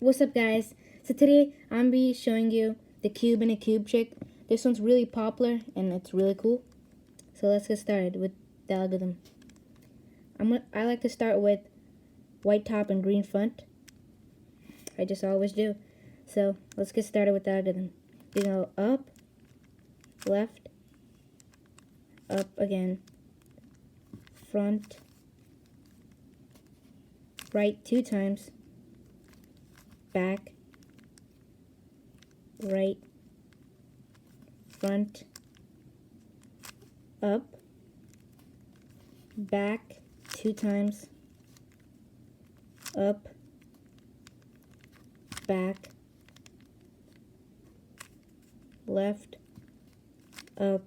What's up, guys? So today I'm be showing you the cube in a cube trick. This one's really popular and it's really cool. So let's get started with the algorithm. I like to start with white top and green front. I just always do. So let's get started with the algorithm. You go up, left, up again, front, right 2 times, back, right, front, up, back 2 times, up, back, left, up,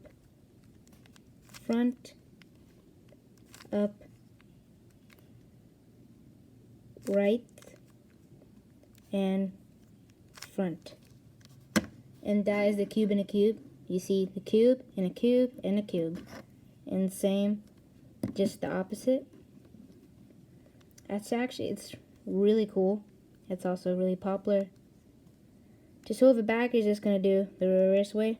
front, up, right, and front. And that is the cube in a cube. You see the cube and a cube and a cube. And same, just the opposite. It's really cool. It's also really popular. To solve it back, you're just going to do the reverse way.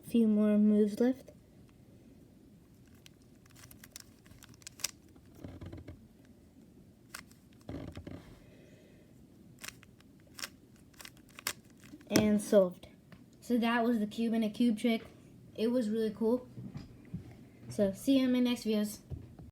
A few more moves left. And solved. So that was the cube in a cube trick. It was really cool. So see you in my next videos.